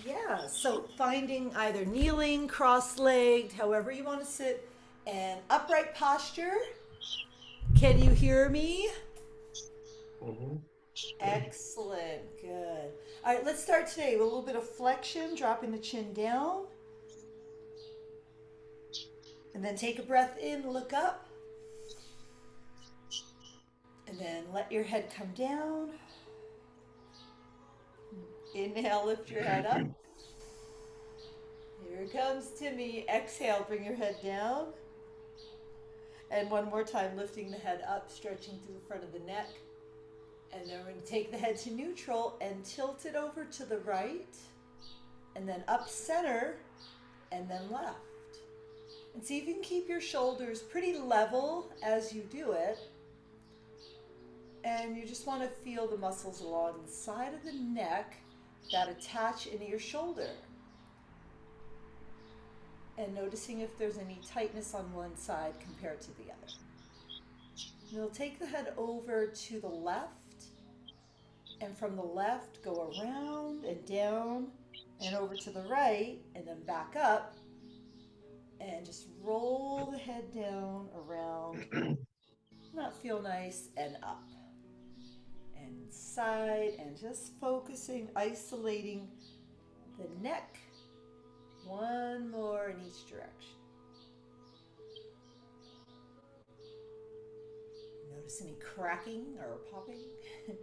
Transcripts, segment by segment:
Yeah, so finding either kneeling, cross-legged, however you want to sit, and upright posture. Can you hear me? Mhm. Excellent, good. All right, let's start today with a little bit of flexion, dropping the chin down, and then take a breath in, look up, and then let your head come down. Inhale, lift your head up. Here comes Timmy. Exhale, bring your head down. And one more time, lifting the head up, stretching through the front of the neck. And then we're going to take the head to neutral and tilt it over to the right, and then up center, and then left. And see if you can keep your shoulders pretty level as you do it. And you just want to feel the muscles along the side of the neck that attach into your shoulder. And noticing if there's any tightness on one side compared to the other. And you'll take the head over to the left, and from the left go around and down and over to the right, and then back up, and just roll the head down, around, not feel nice, and up and side, and just focusing, isolating the neck. One more in each direction. Notice any cracking or popping? Should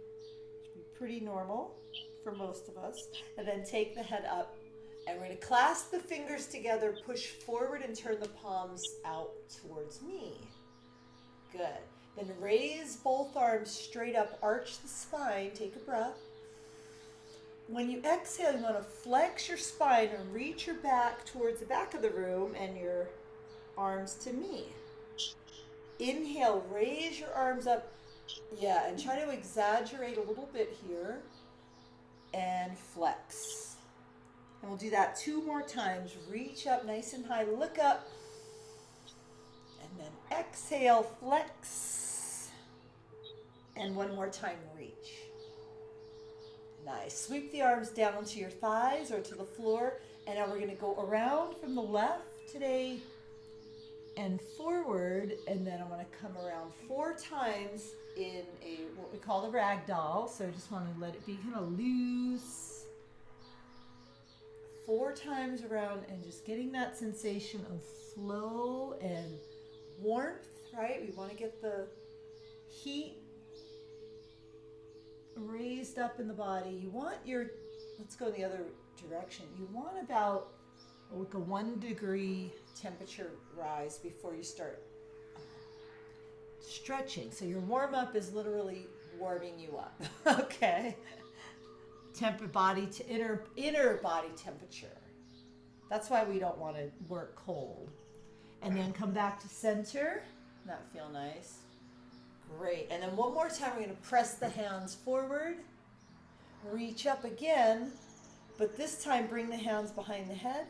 be pretty normal for most of us. And then take the head up, and we're going to clasp the fingers together, push forward, and turn the palms out towards me. Good. Then raise both arms straight up, arch the spine, take a breath. When you exhale, you want to flex your spine and reach your back towards the back of the room and your arms to me. Inhale, raise your arms up. Yeah, and try to exaggerate a little bit here and flex. And we'll do that two more times. Reach up nice and high, look up, and then exhale, flex. And one more time, reach. Nice. Sweep the arms down to your thighs or to the floor. And now we're going to go around from the left today and forward. And then I'm going to come around four times in a what we call the rag doll. So I just want to let it be kind of loose. Four times around and just getting that sensation of flow and warmth, right? We want to get the heat raised up in the body. You want your, let's go the other direction. You want about like a 1 degree temperature rise before you start stretching. So your warm up is literally warming you up. Okay. Body to inner body temperature. That's why we don't want to work cold. And then come back to center. That feel nice. Great. And then one more time, we're going to press the hands forward, reach up again, but this time bring the hands behind the head.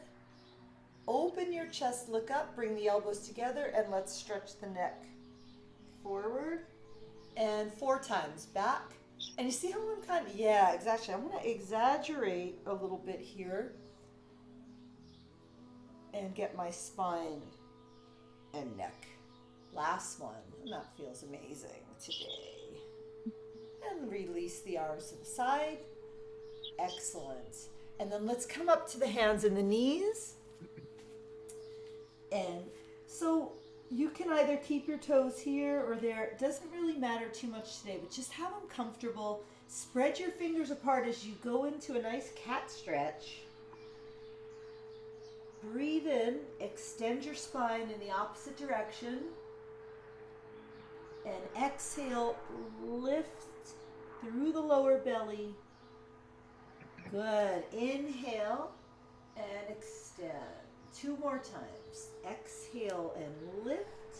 Open your chest, look up, bring the elbows together, and let's stretch the neck forward. And four times back. And you see how I'm kind of, yeah, exactly. I'm going to exaggerate a little bit here and get my spine and neck. Last one. And that feels amazing today. And release the arms to the side. Excellent. And then let's come up to the hands and the knees. And so you can either keep your toes here or there. It doesn't really matter too much today, but just have them comfortable. Spread your fingers apart as you go into a nice cat stretch. Breathe in, extend your spine in the opposite direction. And exhale, lift through the lower belly. Good. Inhale and extend. Two more times. Exhale and lift.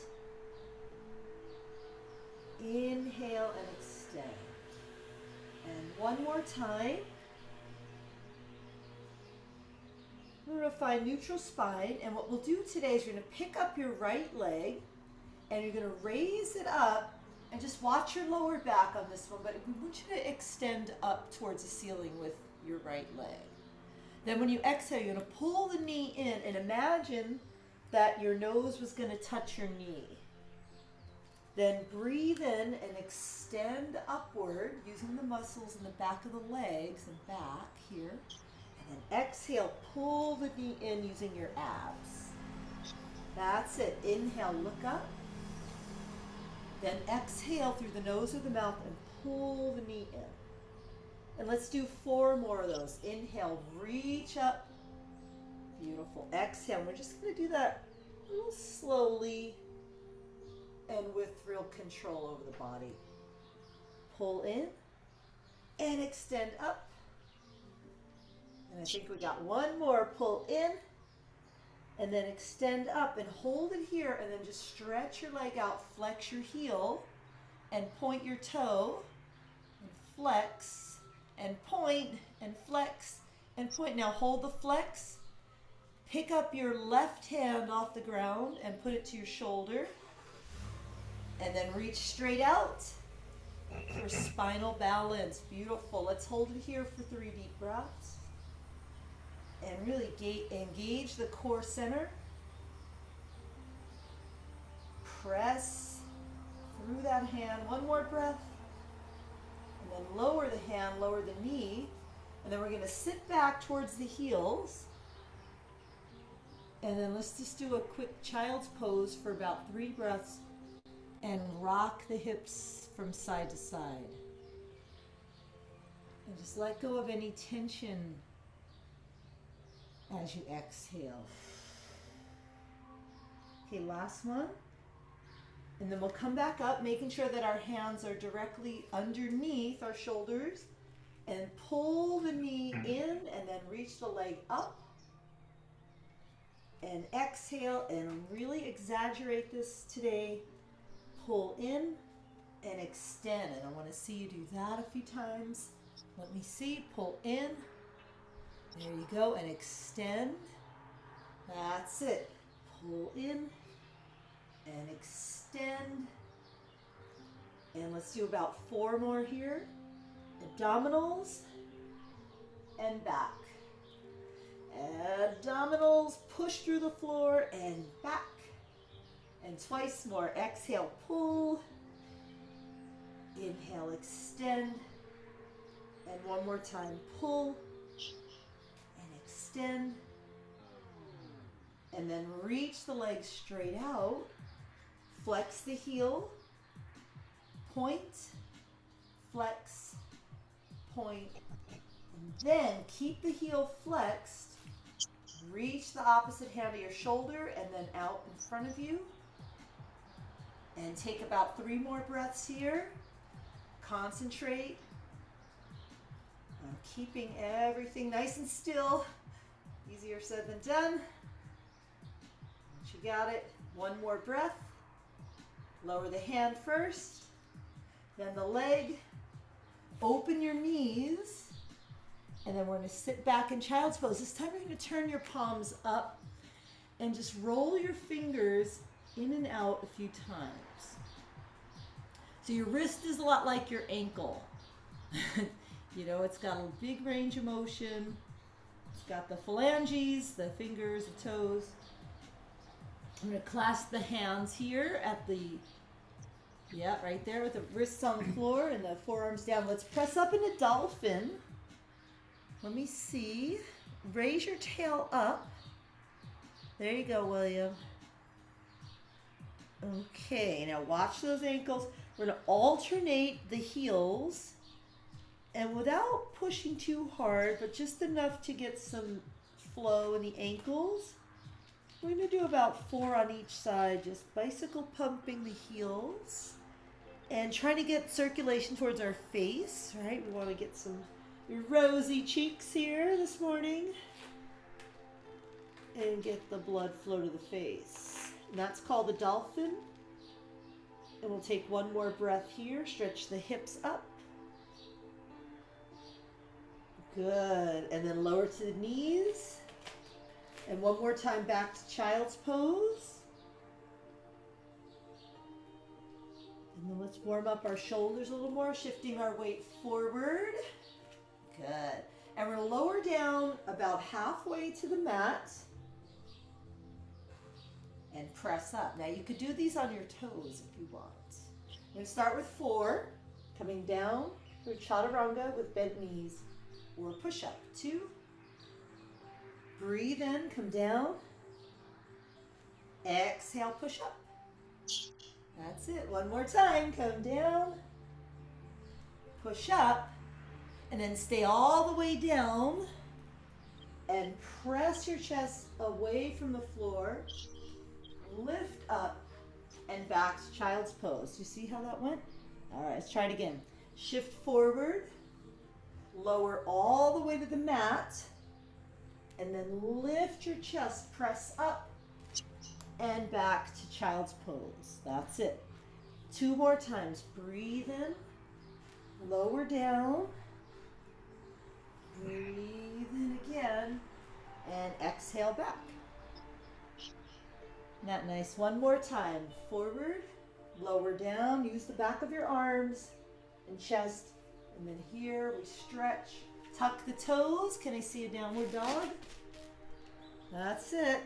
Inhale and extend. And one more time. We're going to find neutral spine. And what we'll do today is we're going to pick up your right leg and you're going to raise it up And just watch your lower back on this one, but we want you to extend up towards the ceiling with your right leg. Then when you exhale, you're going to pull the knee in and imagine that your nose was going to touch your knee. Then breathe in and extend upward using the muscles in the back of the legs and back here. And then exhale, pull the knee in using your abs. That's it. Inhale, look up. Then exhale through the nose or the mouth and pull the knee in. And let's do 4 more of those. Inhale, reach up. Beautiful. Exhale. We're just going to do that a little slowly and with real control over the body. Pull in and extend up. And I think we got 1 more. Pull in and then extend up and hold it here and then just stretch your leg out, flex your heel and point your toe and flex and point and flex and point. Now hold the flex, pick up your left hand off the ground and put it to your shoulder and then reach straight out for spinal balance. Beautiful. Let's hold it here for 3 deep breaths. And really engage the core center. Press through that hand. 1 more breath. And then lower the hand, lower the knee. And then we're going to sit back towards the heels. And then let's just do a quick child's pose for about 3 breaths. And rock the hips from side to side. And just let go of any tension as you exhale. Okay, last one. And then we'll come back up, making sure that our hands are directly underneath our shoulders. And pull the knee in and then reach the leg up. And exhale and really exaggerate this today. Pull in and extend. And I want to see you do that a few times. Let me see. Pull in. There you go, and extend. That's it. Pull in and extend. And let's do about 4 more here. Abdominals and back. Abdominals, push through the floor and back. And twice more. Exhale, pull. Inhale, extend. And 1 more time, pull. Extend, and then reach the legs straight out, flex the heel, point, flex, point, and then keep the heel flexed, reach the opposite hand to your shoulder and then out in front of you, and take about 3 more breaths here. Concentrate on keeping everything nice and still. Easier said than done. Once you got it, 1 more breath. Lower the hand first, then the leg. Open your knees, and then we're going to sit back in child's pose. This time you're going to turn your palms up and just roll your fingers in and out a few times. So your wrist is a lot like your ankle. You know, it's got a big range of motion. It's got the phalanges, the fingers, the toes. I'm going to clasp the hands here at the, right there with the wrists on the floor and the forearms down. Let's press up in a dolphin. Let me see. Raise your tail up. There you go, William. Okay, now watch those ankles. We're going to alternate the heels. And without pushing too hard, but just enough to get some flow in the ankles, we're going to do about 4 on each side, just bicycle pumping the heels and trying to get circulation towards our face, right? We want to get some rosy cheeks here this morning and get the blood flow to the face. And that's called the dolphin. And we'll take 1 more breath here, stretch the hips up. Good. And then lower to the knees. And 1 more time back to child's pose. And then let's Let's warm up our shoulders a little more, shifting our weight forward. Good. And we're going to lower down about halfway to the mat and press up. Now you could do these on your toes if you want. We're going to start with 4, coming down through chaturanga with bent knees, or push up. 2. Breathe in, come down. Exhale, push up. That's it. One more time. Come down. Push up. And then stay all the way down. And press your chest away from the floor. Lift up and back to child's pose. You see how that went? All right, let's try it again. Shift forward. Lower all the way to the mat. And then lift your chest. Press up. And back to child's pose. That's it. 2 more times. Breathe in. Lower down. Breathe in again. And exhale back. Isn't that nice? One more time. Forward. Lower down. Use the back of your arms and chest. And then here we stretch. Tuck the toes. Can I see a downward dog? That's it.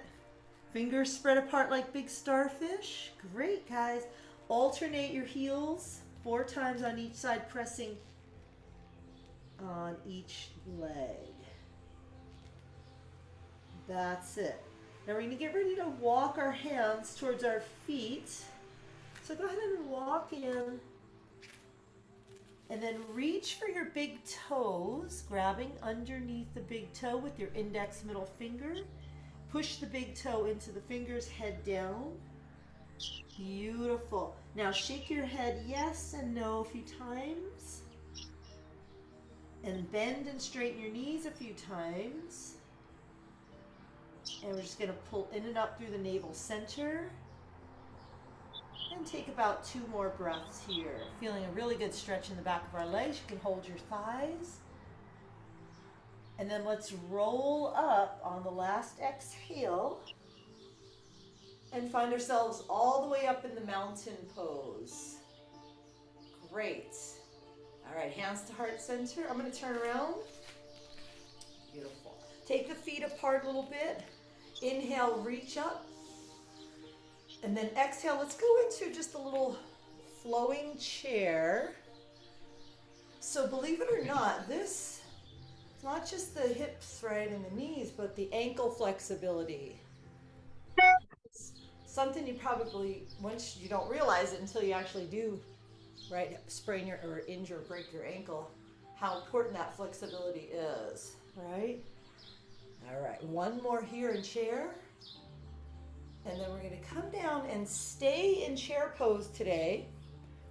Fingers spread apart like big starfish. Great, guys. Alternate your heels 4 times on each side, pressing on each leg. That's it. Now we're going to get ready to walk our hands towards our feet. So go ahead and walk in. And then reach for your big toes, grabbing underneath the big toe with your index middle finger. Push the big toe into the fingers, head down. Beautiful. Now shake your head yes and no a few times. And bend and straighten your knees a few times. And we're just going to pull in and up through the navel center. And take about 2 more breaths here. Feeling a really good stretch in the back of our legs. You can hold your thighs. And then let's roll up on the last exhale and find ourselves all the way up in the mountain pose. Great. All right, hands to heart center. I'm going to turn around. Beautiful. Take the feet apart a little bit. Inhale, reach up. And then exhale, let's go into just a little flowing chair. So believe it or not, this not just the hips, right, and the knees, but the ankle flexibility. It's something you probably, once you don't realize it until you actually do, right, sprain your, or injure, break your ankle, how important that flexibility is, right? All right, 1 more here in chair. And then we're going to come down and stay in chair pose today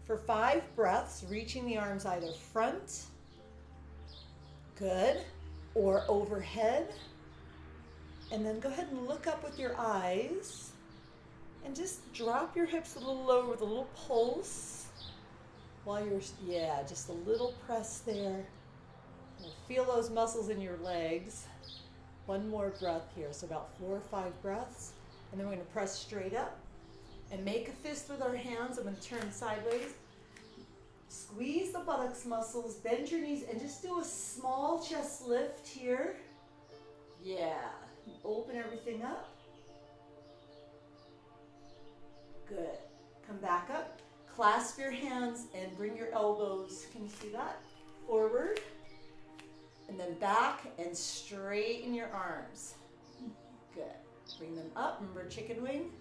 for 5 breaths, reaching the arms either front, good, or overhead. And then go ahead and look up with your eyes and just drop your hips a little lower with a little pulse while you're, yeah, just a little press there. And feel those muscles in your legs. 1 more breath here, so about 4 or 5 breaths. And then we're going to press straight up and make a fist with our hands. I'm going to turn sideways. Squeeze the buttocks muscles, bend your knees, and just do a small chest lift here. Yeah. Open everything up. Good. Come back up. Clasp your hands and bring your elbows. Can you see that? Forward. And then back and straighten your arms. Good. Bring them up. Remember chicken wing.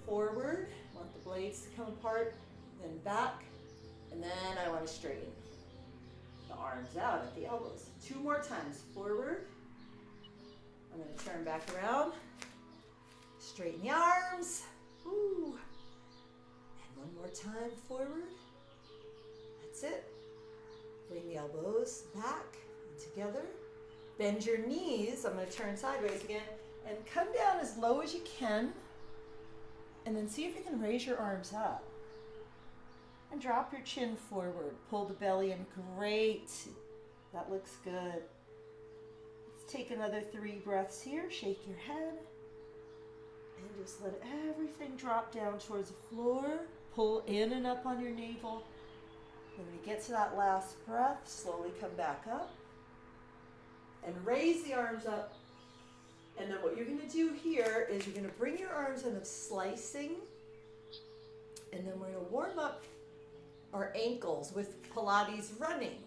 Forward. Want the blades to come apart. Then back. And then I want to straighten the arms out at the elbows. 2 more times. Forward. I'm going to turn back around. Straighten the arms. Woo. And 1 more time. Forward. That's it. Bring the elbows back and together. Bend your knees. I'm going to turn sideways again. And come down as low as you can. And then see if you can raise your arms up. And drop your chin forward. Pull the belly in. Great. That looks good. Let's take another 3 breaths here. Shake your head. And just let everything drop down towards the floor. Pull in and up on your navel. And when you get to that last breath, slowly come back up. And raise the arms up. And then what you're going to do here is you're going to bring your arms in a slicing. And then we're going to warm up our ankles with Pilates running.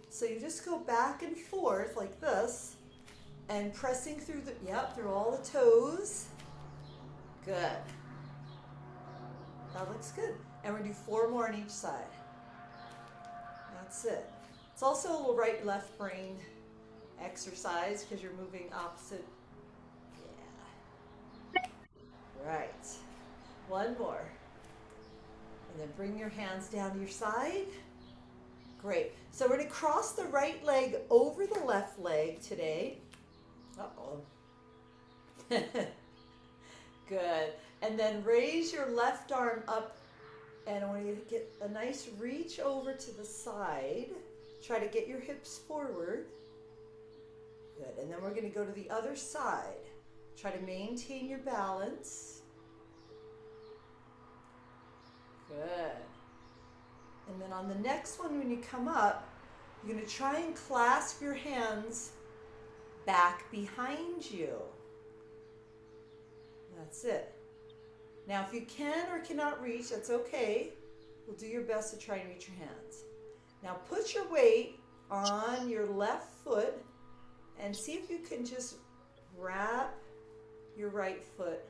So you just go back and forth like this and pressing through through all the toes. Good. That looks good. And we're going to do 4 more on each side. That's it. It's also a little right-left brain exercise because you're moving opposite. Yeah. Right. 1 more. And then bring your hands down to your side. Great. So we're going to cross the right leg over the left leg today. Uh-oh. Good. And then raise your left arm up. And I want you to get a nice reach over to the side. Try to get your hips forward. Good. And then we're going to go to the other side. Try to maintain your balance. Good. And then on the next one, when you come up, you're going to try and clasp your hands back behind you. That's it. Now, if you can or cannot reach, that's okay. We'll do your best to try and reach your hands. Now, put your weight on your left foot and see if you can just wrap your right foot.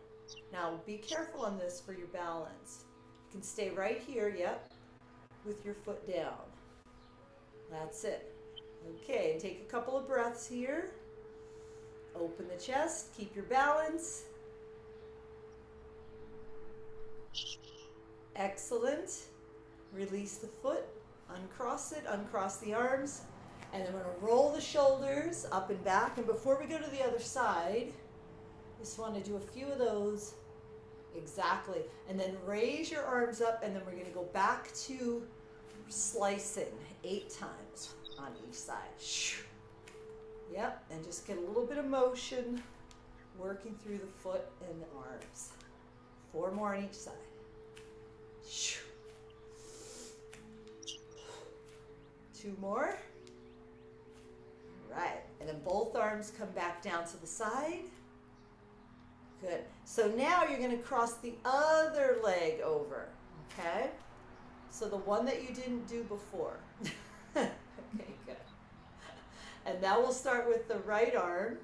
Now, be careful on this for your balance. You can stay right here, yep, with your foot down. That's it. Okay, and take a couple of breaths here. Open the chest, keep your balance. Excellent. Release the foot, uncross it, uncross the arms, and then we're going to roll the shoulders up and back. And before we go to the other side, just want to do a few of those. Exactly. And then raise your arms up, and then we're going to go back to slicing 8 times on each side. Yep, and just get a little bit of motion working through the foot and the arms. 4 more on each side. 2 more. Right, and then both arms come back down to the side. Good. So now you're going to cross the other leg over, okay? So the one that you didn't do before. Okay, good. And now we'll start with the right arm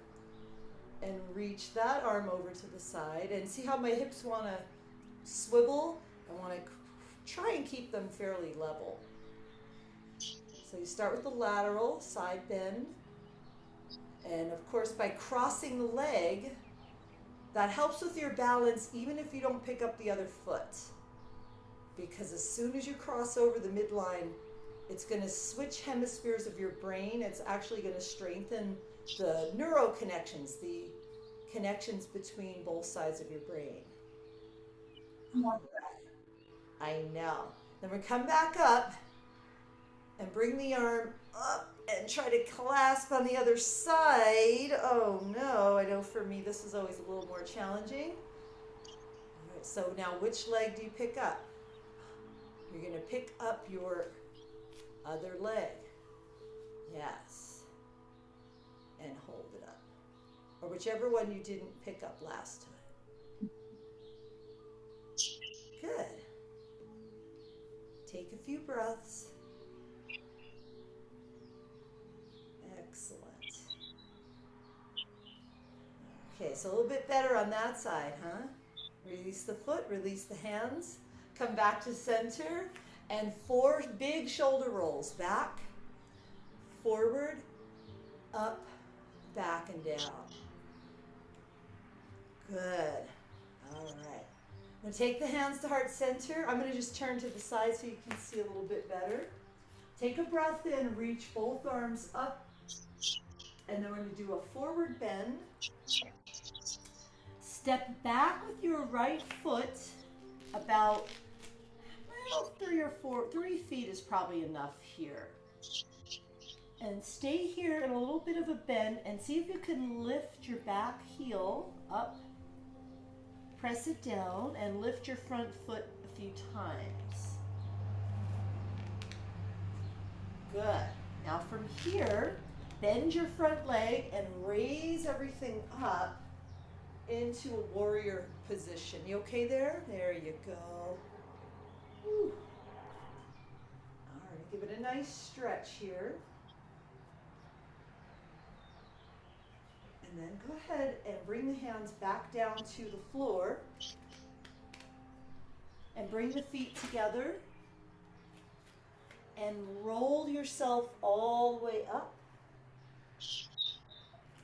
and reach that arm over to the side. And see how my hips want to swivel? I want to try and keep them fairly level. So you start with the lateral side bend. And of course, by crossing the leg, that helps with your balance even if you don't pick up the other foot. Because as soon as you cross over the midline, it's going to switch hemispheres of your brain. It's actually going to strengthen the neuro connections, the connections between both sides of your brain. I know. Then we come back up and bring the arm up and try to clasp on the other side. Oh no, I know for me this is always a little more challenging. All right, so now which leg do you pick up? You're going to pick up your other leg. Yes. And hold it up. Or whichever one you didn't pick up last time. Good. Take a few breaths. Excellent. Okay, so a little bit better on that side, huh? Release the foot, release the hands. Come back to center. And 4 big shoulder rolls. Back, forward, up, back, and down. Good. All right. I'm going to take the hands to heart center. I'm going to just turn to the side so you can see a little bit better. Take a breath in, reach both arms up, and then we're going to do a forward bend. Step back with your right foot about 3 feet is probably enough here. And stay here in a little bit of a bend and see if you can lift your back heel up. Press it down and lift your front foot few times. Good. Now from here, bend your front leg and raise everything up into a warrior position. You okay there? There you go. Whew. All right, give it a nice stretch here. And then go ahead and bring the hands back down to the floor. And bring the feet together. And roll yourself all the way up.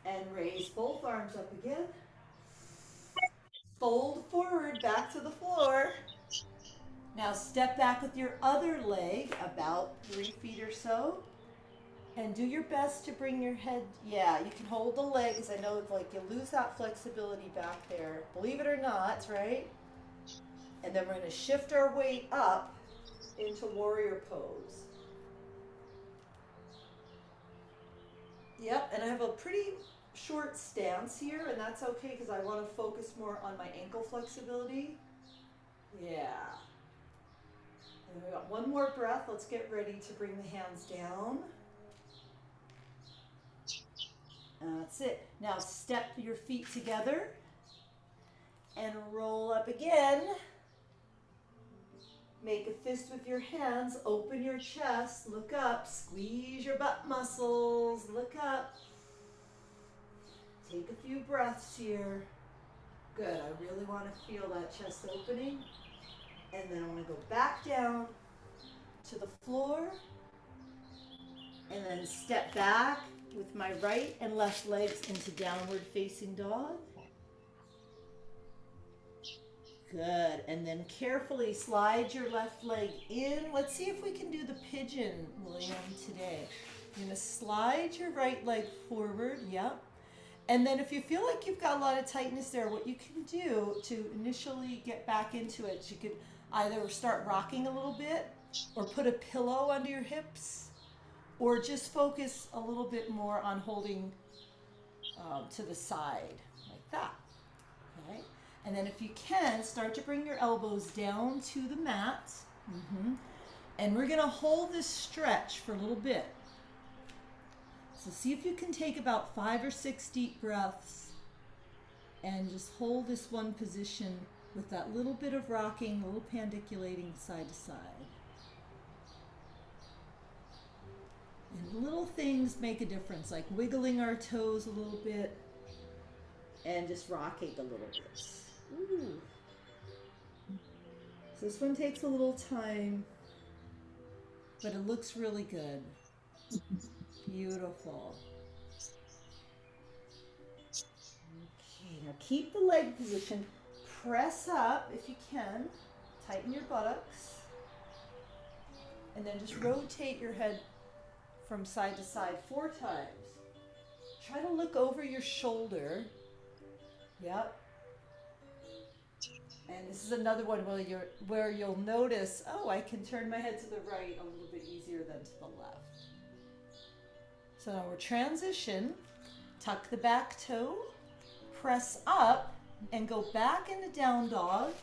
And raise both arms up again. Fold forward back to the floor. Now step back with your other leg about 3 feet or so. And do your best to bring your head, yeah, you can hold the legs. I know it's like you lose that flexibility back there. Believe it or not, right? And then we're going to shift our weight up into warrior pose. Yep, and I have a pretty short stance here, and that's okay because I want to focus more on my ankle flexibility. Yeah. And we got one more breath. Let's get ready to bring the hands down. That's it. Now step your feet together and roll up again. Make a fist with your hands, open your chest, look up, squeeze your butt muscles, look up. Take a few breaths here. Good, I really want to feel that chest opening. And then I want to go back down to the floor. And then step back with my right and left legs into downward facing dog. Good, and then carefully slide your left leg in. Let's see if we can do the pigeon, William, today. You're gonna slide your right leg forward, yep. And then if you feel like you've got a lot of tightness there, what you can do to initially get back into it, you could either start rocking a little bit or put a pillow under your hips or just focus a little bit more on holding to the side like that, okay? And then if you can, start to bring your elbows down to the mat. And we're gonna hold this stretch for a little bit. So see if you can take about 5 or 6 deep breaths and just hold this one position with that little bit of rocking, a little pandiculating side to side. And little things make a difference, like wiggling our toes a little bit and just rocking a little bit. Ooh. So this one takes a little time, but it looks really good. Beautiful. Okay, now keep the leg position. Press up if you can. Tighten your buttocks. And then just rotate your head from side to side 4 times. Try to look over your shoulder. Yep. And this is another one where you'll notice, oh, I can turn my head to the right a little bit easier than to the left. So now we're transition. Tuck the back toe, press up, and go back into down dog.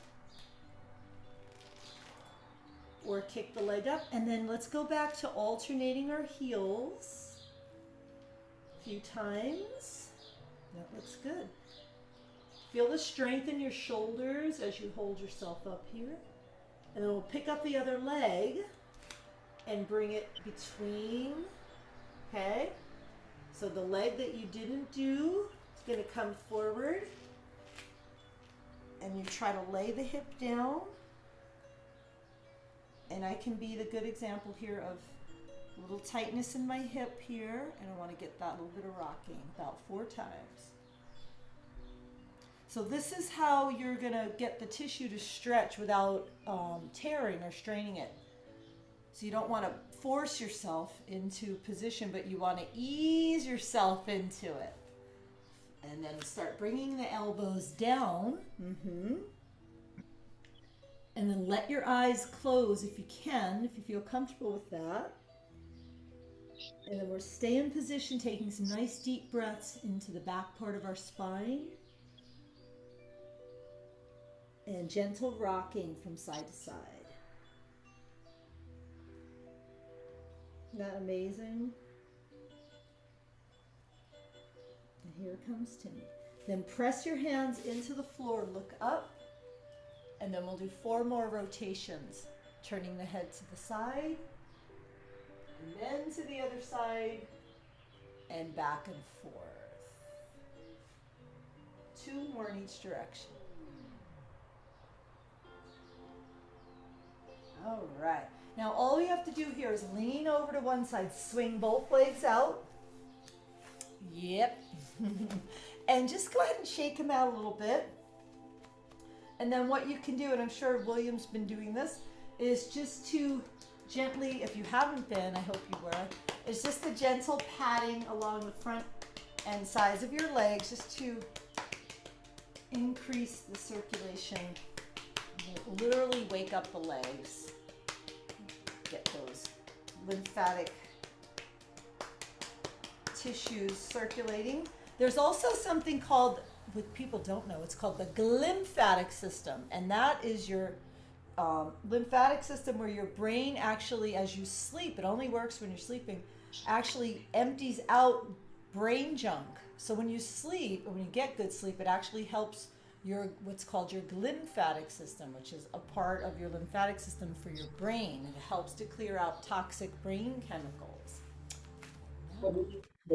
Or kick the leg up, and then let's go back to alternating our heels a few times. That looks good. Feel the strength in your shoulders as you hold yourself up here. And then we'll pick up the other leg and bring it between, okay? So the leg that you didn't do is gonna come forward, and you try to lay the hip down. And I can be the good example here of a little tightness in my hip here, and I want to get that little bit of rocking about 4 times. So this is how you're gonna get the tissue to stretch without tearing or straining it. So you don't want to force yourself into position, but you want to ease yourself into it. And then start bringing the elbows down. And then let your eyes close if you can, if you feel comfortable with that. And then we'll stay in position, taking some nice deep breaths into the back part of our spine. And gentle rocking from side to side. Isn't that amazing? And here comes Timmy. Then press your hands into the floor, look up, and then we'll do 4 more rotations, turning the head to the side, and then to the other side, and back and forth. 2 more in each direction. All right. Now all we have to do here is lean over to one side, swing both legs out. Yep. And just go ahead and shake them out a little bit. And then what you can do, and I'm sure William's been doing this, is just to gently, if you haven't been, I hope you were, is just a gentle patting along the front and sides of your legs just to increase the circulation. Literally wake up the legs. Get those lymphatic tissues circulating. There's also something called, what people don't know, it's called the glymphatic system. And that is your lymphatic system where your brain actually, as you sleep, it only works when you're sleeping, actually empties out brain junk. So when you sleep, or when you get good sleep, it actually helps your what's called your glymphatic system, which is a part of your lymphatic system for your brain. It helps to clear out toxic brain chemicals.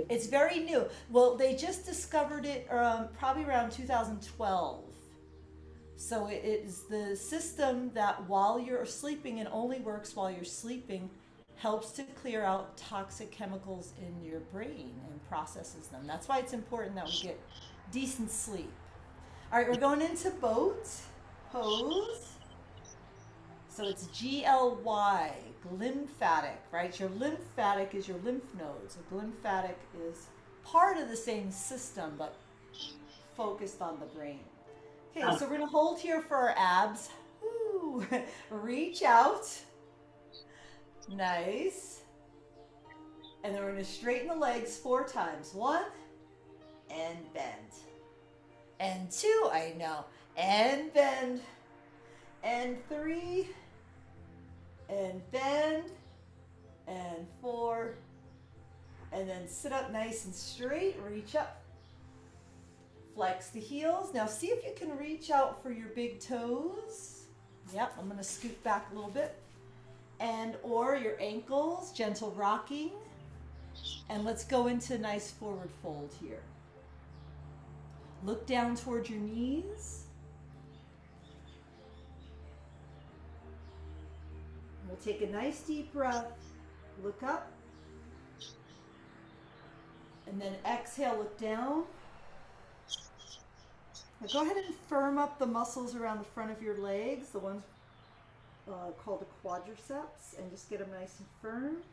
It's very new. Well, they just discovered it probably around 2012. So it is the system that while you're sleeping, and only works while you're sleeping, helps to clear out toxic chemicals in your brain and processes them. That's why it's important that we get decent sleep. All right, we're going into boat pose. So it's GLY, glymphatic, right? Your lymphatic is your lymph nodes. A glymphatic is part of the same system, but focused on the brain. Okay, so we're gonna hold here for our abs. Woo. Reach out. Nice. And then we're gonna straighten the legs 4 times. 1, and bend. And 2, I know, and bend. And 3, and bend. And 4, and then sit up nice and straight, reach up. Flex the heels. Now see if you can reach out for your big toes. Yep, I'm gonna scoot back a little bit. And or your ankles, gentle rocking. And let's go into nice forward fold here. Look down towards your knees. We'll take a nice deep breath. Look up. And then exhale, look down. Now go ahead and firm up the muscles around the front of your legs, the ones called the quadriceps, and just get them nice and firm.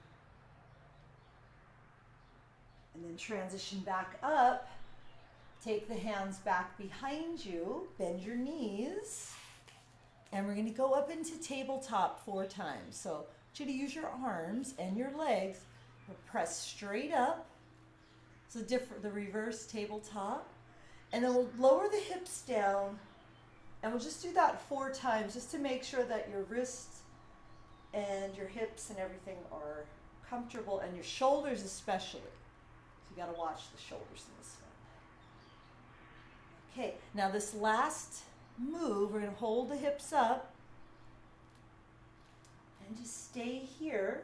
And then transition back up. Take the hands back behind you, bend your knees, and we're gonna go up into tabletop 4 times. So I want you to use your arms and your legs, we'll press straight up. So the reverse tabletop. And then we'll lower the hips down, and we'll just do that 4 times just to make sure that your wrists and your hips and everything are comfortable, and your shoulders especially. So you gotta watch the shoulders in this one. Okay, now this last move, we're gonna hold the hips up and just stay here.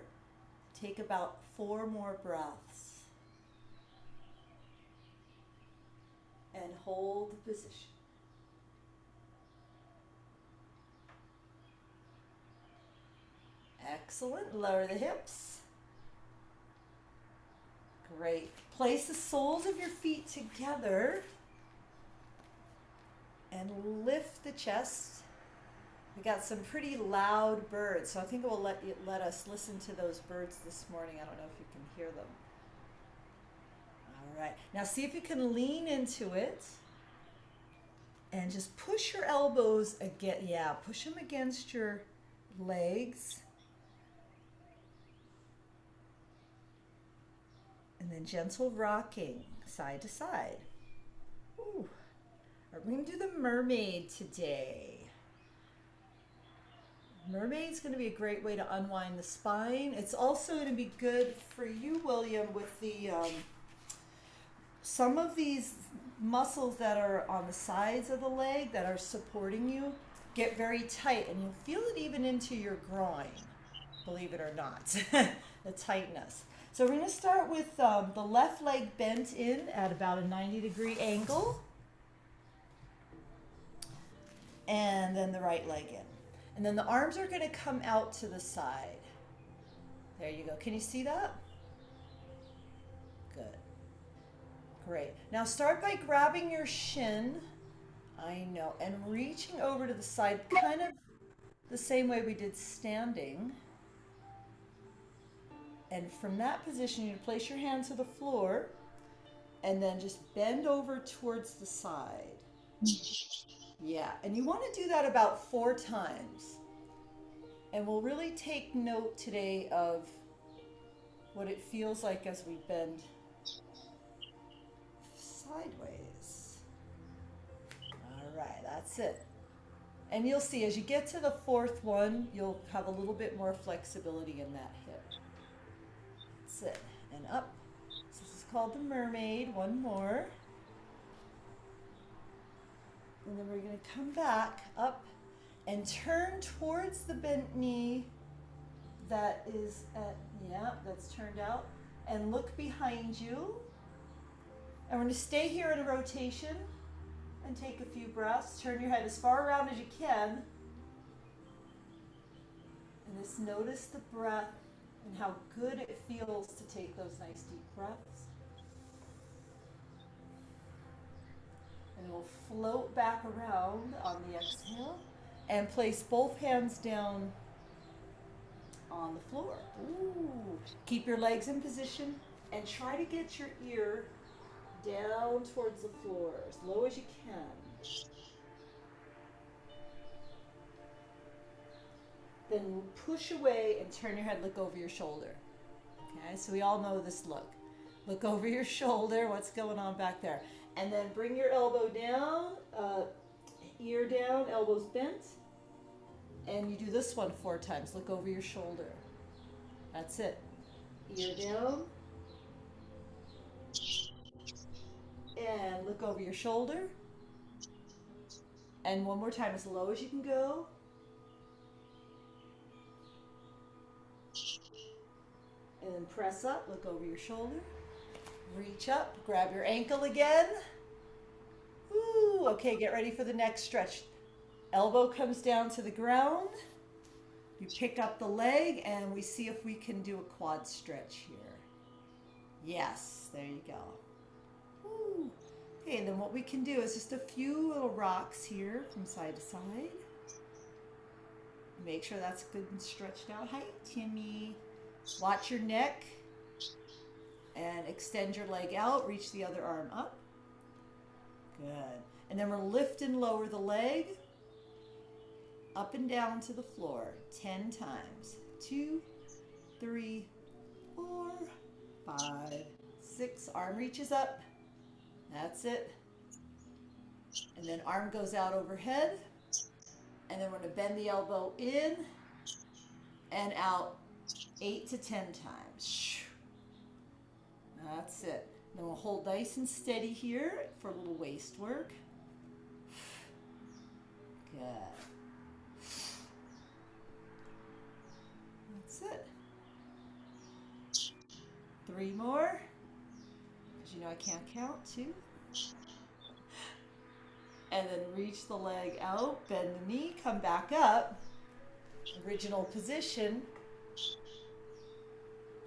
Take about 4 more breaths. And hold the position. Excellent. Lower the hips. Great. Place the soles of your feet together and lift the chest. We got some pretty loud birds, so I think it will let us listen to those birds this morning. I don't know if you can hear them. All right, now see if you can lean into it and just push your elbows again. Yeah, push them against your legs. And then gentle rocking side to side. Ooh. We're going to do the mermaid today. Mermaid's going to be a great way to unwind the spine. It's also going to be good for you, William, with the some of these muscles that are on the sides of the leg that are supporting you get very tight, and you'll feel it even into your groin, believe it or not, the tightness. So we're going to start with the left leg bent in at about a 90-degree angle, and then the right leg in. And then the arms are going to come out to the side. There you go. Can you see that? Good. Great. Now start by grabbing your shin, I know, and reaching over to the side, kind of the same way we did standing. And from that position, you place your hand to the floor and then just bend over towards the side. Yeah, and you want to do that about 4 times. And we'll really take note today of what it feels like as we bend sideways. All right, that's it. And you'll see as you get to the 4th one, you'll have a little bit more flexibility in that hip. That's it. And up. So this is called the mermaid. One more. And then we're going to come back up and turn towards the bent knee that is at, yeah, that's turned out. And look behind you. And we're going to stay here in a rotation and take a few breaths. Turn your head as far around as you can. And just notice the breath and how good it feels to take those nice deep breaths. And we'll float back around on the exhale and place both hands down on the floor. Ooh. Keep your legs in position and try to get your ear down towards the floor as low as you can. Then push away and turn your head, look over your shoulder. Okay, so we all know this look. Look over your shoulder, what's going on back there. And then bring your elbow down, ear down, elbows bent. And you do this one 4 times. Look over your shoulder. That's it. Ear down. And look over your shoulder. And one more time, as low as you can go. And then press up, look over your shoulder. Reach up, grab your ankle again. Ooh, okay, get ready for the next stretch. Elbow comes down to the ground. You pick up the leg and we see if we can do a quad stretch here. Yes, there you go. Ooh. Okay, then what we can do is just a few little rocks here from side to side. Make sure that's good and stretched out. Hi, Timmy. Watch your neck. And extend your leg out, reach the other arm up. Good. And then we're lift and lower the leg up and down to the floor 10 times. 2, 3, 4, 5, 6. Arm reaches up. That's it. And then arm goes out overhead. And then we're going to bend the elbow in and out 8 to 10 times. That's it. Then we'll hold nice and steady here for a little waist work. Good. That's it. 3 more. Because you know I can't count. 2. And then reach the leg out, bend the knee, come back up. Original position.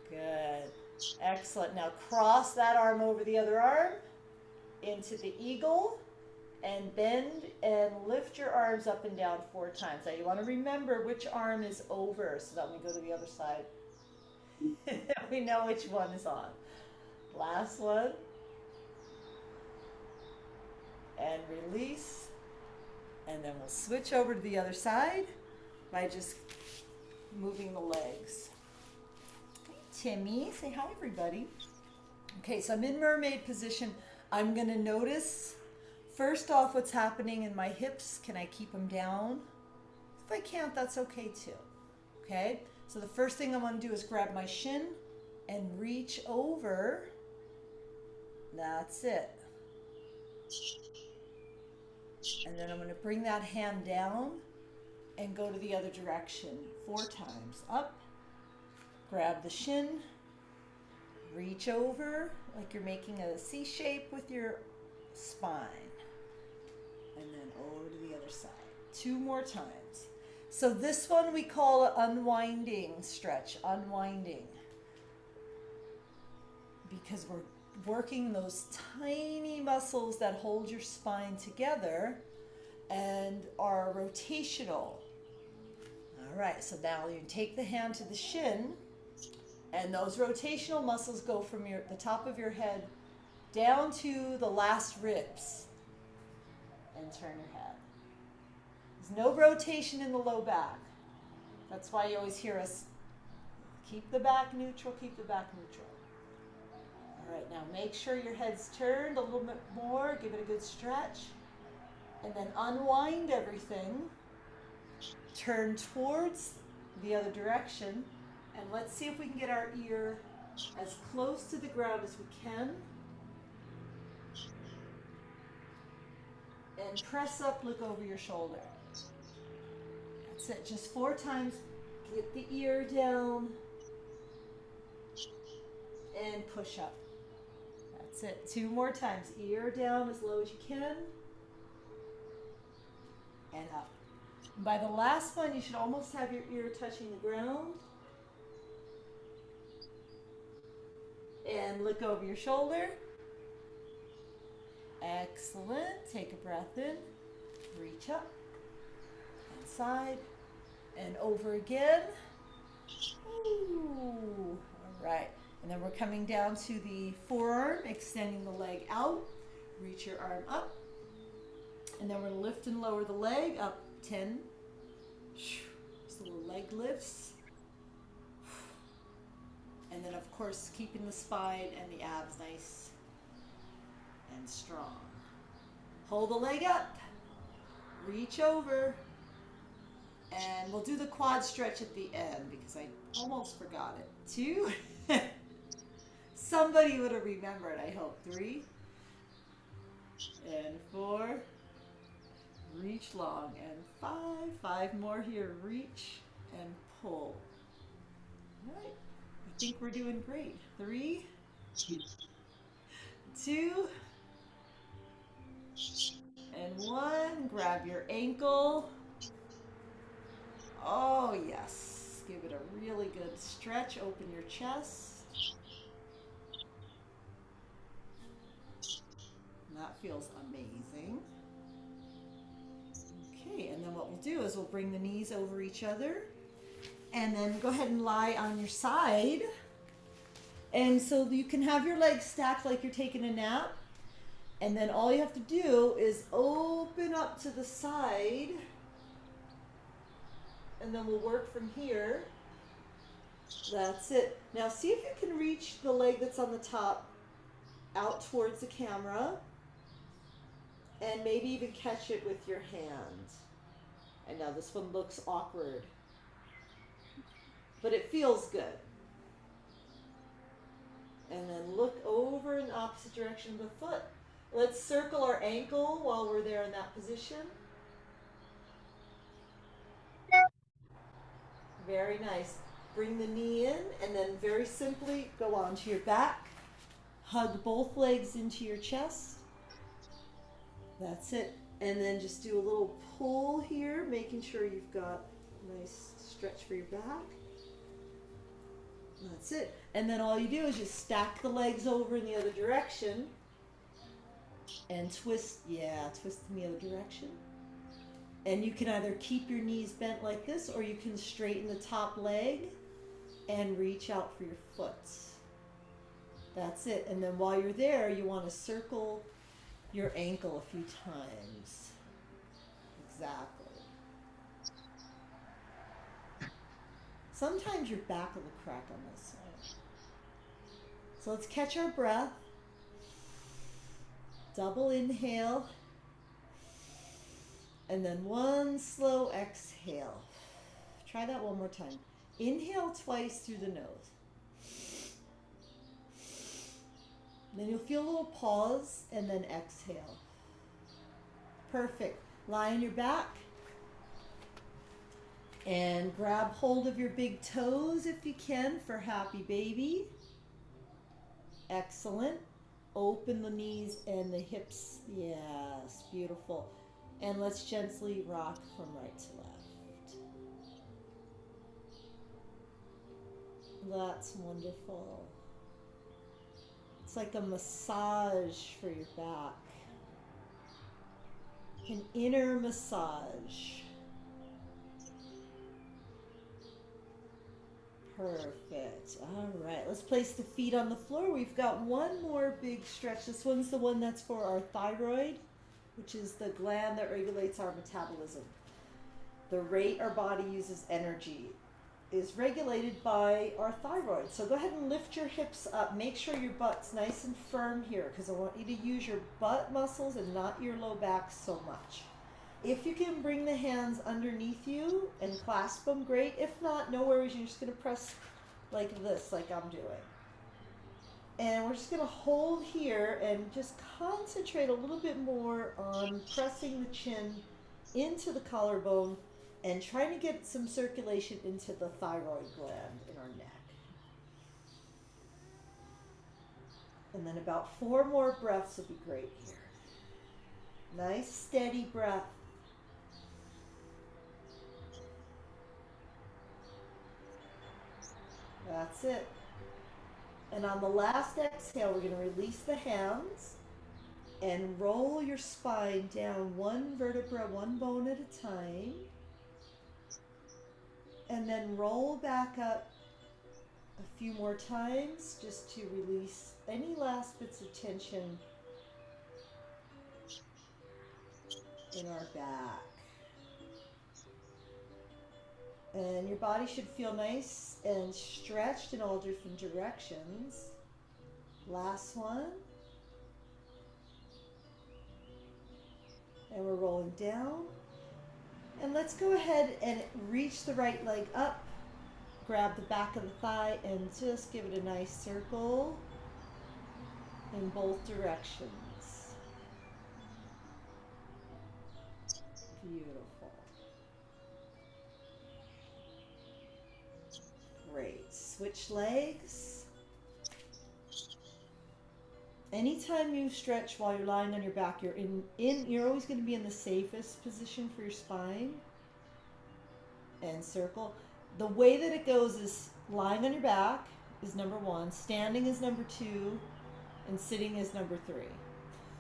Good. Excellent. Now cross that arm over the other arm into the eagle and bend and lift your arms up and down 4 times. Now you want to remember which arm is over so that when we go to the other side, we know which one is on. Last one. And release. And then we'll switch over to the other side by just moving the legs. Timmy, say hi everybody. Okay, so I'm in mermaid position. I'm gonna notice first off what's happening in my hips. Can I keep them down? If I can't, that's okay too. Okay? So the first thing I'm going to do is grab my shin and reach over. That's it. And then I'm going to bring that hand down and go to the other direction 4 times. Up, grab the shin, reach over like you're making a C shape with your spine. And then over to the other side. 2 more times. So this one we call an unwinding stretch, unwinding. Because we're working those tiny muscles that hold your spine together and are rotational. All right, so now you take the hand to the shin, and those rotational muscles go from the top of your head down to the last ribs, and turn your head. There's no rotation in the low back. That's why you always hear us keep the back neutral, keep the back neutral. All right, now make sure your head's turned a little bit more, give it a good stretch, and then unwind everything. Turn towards the other direction, and let's see if we can get our ear as close to the ground as we can. And press up, look over your shoulder. That's it, just 4 times. Get the ear down and push up. That's it, 2 more times. Ear down as low as you can and up. By the last one, you should almost have your ear touching the ground. And look over your shoulder. Excellent. Take a breath in. Reach up. And side. And over again. Ooh. All right. And then we're coming down to the forearm, extending the leg out. Reach your arm up. And then we're going to lift and lower the leg up 10. Just little leg lifts. And then, of course, keeping the spine and the abs nice and strong. Hold the leg up. Reach over. And we'll do the quad stretch at the end because I almost forgot it. 2. Somebody would have remembered, I hope. 3. And 4. Reach long. And 5. 5 more here. Reach and pull. All right. I think we're doing great. 3, 2, and 1. Grab your ankle. Oh, yes. Give it a really good stretch. Open your chest. That feels amazing. Okay, and then what we'll do is we'll bring the knees over each other. And then go ahead and lie on your side. And so you can have your legs stacked like you're taking a nap. And then all you have to do is open up to the side. And then we'll work from here. That's it. Now see if you can reach the leg that's on the top out towards the camera. And maybe even catch it with your hand. And now this one looks awkward. But it feels good. And then look over in the opposite direction of the foot. Let's circle our ankle while we're there in that position. Very nice. Bring the knee in and then very simply go onto your back. Hug both legs into your chest. That's it. And then just do a little pull here, making sure you've got a nice stretch for your back. That's it. And then all you do is just stack the legs over in the other direction and twist, twist in the other direction. And you can either keep your knees bent like this or you can straighten the top leg and reach out for your foot. That's it. And then while you're there, you want to circle your ankle a few times. Exactly. Sometimes your back will crack on this one. So let's catch our breath. Double inhale. And then one slow exhale. Try that one more time. Inhale twice through the nose. Then you'll feel a little pause and then exhale. Perfect. Lie on your back and grab hold of your big toes if you can for happy baby. Excellent. Open the knees and the hips. Yes, beautiful. And let's gently rock from right to left. That's wonderful. It's like a massage for your back. An inner massage. Perfect. All right, let's place the feet on the floor. We've got one more big stretch. This one's the one that's for our thyroid, which is the gland that regulates our metabolism. The rate our body uses energy is regulated by our thyroid. So go ahead and lift your hips up. Make sure your butt's nice and firm here because I want you to use your butt muscles and not your low back so much. If you can bring the hands underneath you and clasp them, great. If not, no worries. You're just going to press like this, like I'm doing. And we're just going to hold here and just concentrate a little bit more on pressing the chin into the collarbone and trying to get some circulation into the thyroid gland in our neck. And then about 4 more breaths will be great here. Nice, steady breath. That's it. And on the last exhale, we're going to release the hands and roll your spine down one vertebra, one bone at a time. And then roll back up a few more times just to release any last bits of tension in our back. And your body should feel nice and stretched in all different directions. Last one. And we're rolling down. And let's go ahead and reach the right leg up. Grab the back of the thigh and just give it a nice circle in both directions. Beautiful. Great. Switch legs. Anytime you stretch while you're lying on your back, you're always going to be in the safest position for your spine. And circle. The way that it goes is lying on your back is number 1, standing is number 2, and sitting is number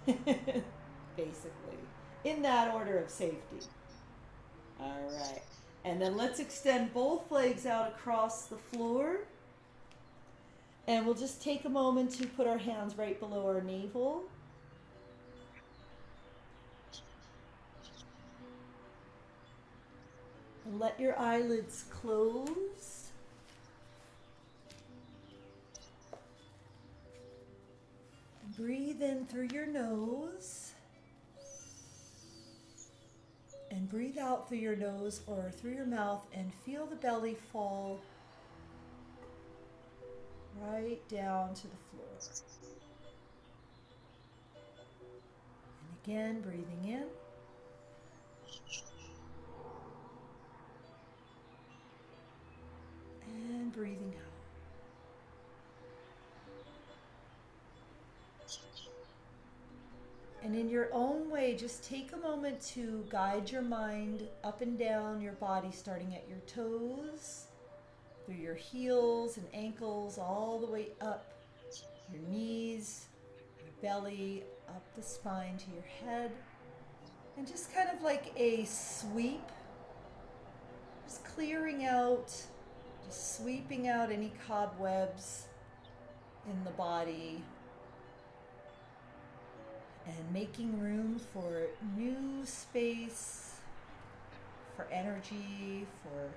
3. Basically. In that order of safety. All right. And then let's extend both legs out across the floor. And we'll just take a moment to put our hands right below our navel. And let your eyelids close. Breathe in through your nose. And breathe out through your nose or through your mouth and feel the belly fall right down to the floor. And again, breathing in. And breathing out. And in your own way, just take a moment to guide your mind up and down your body, starting at your toes, through your heels and ankles, all the way up your knees, your belly, up the spine to your head. And just kind of like a sweep, just clearing out, just sweeping out any cobwebs in the body. And making room for new space, for energy, for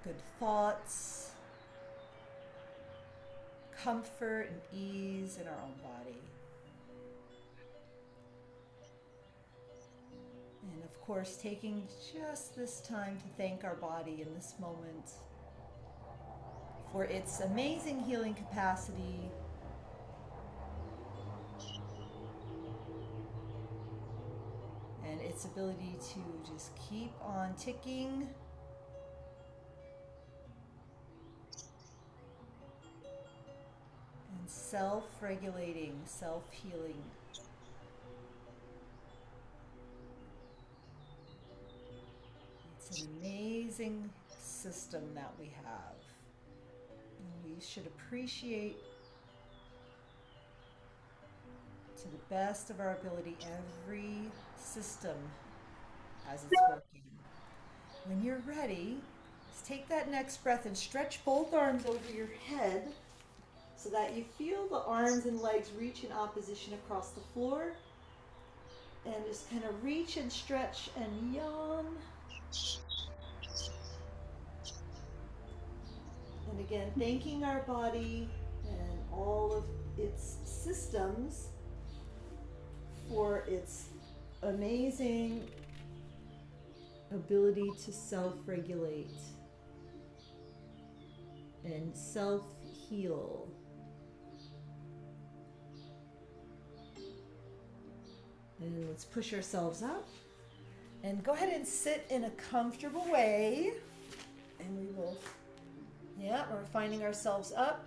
good thoughts, comfort and ease in our own body. Of course, taking just this time to thank our body in this moment for its amazing healing capacity, and its ability to just keep on ticking. And self-regulating, self-healing. It's an amazing system that we have. And we should appreciate to the best of our ability every system as it's working. When you're ready, just take that next breath and stretch both arms over your head so that you feel the arms and legs reach in opposition across the floor. And just kind of reach and stretch and yawn. And again, thanking our body and all of its systems for its amazing ability to self-regulate and self-heal. And let's push ourselves up and go ahead and sit in a comfortable way. And we will, yeah, we're finding ourselves up.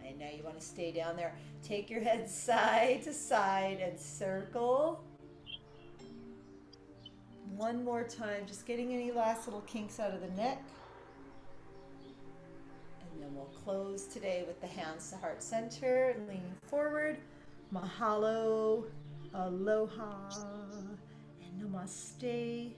I know you want to stay down there. Take your head side to side and circle. One more time, just getting any last little kinks out of the neck. And then we'll close today with the hands to heart center and leaning forward. Mahalo, aloha, and namaste.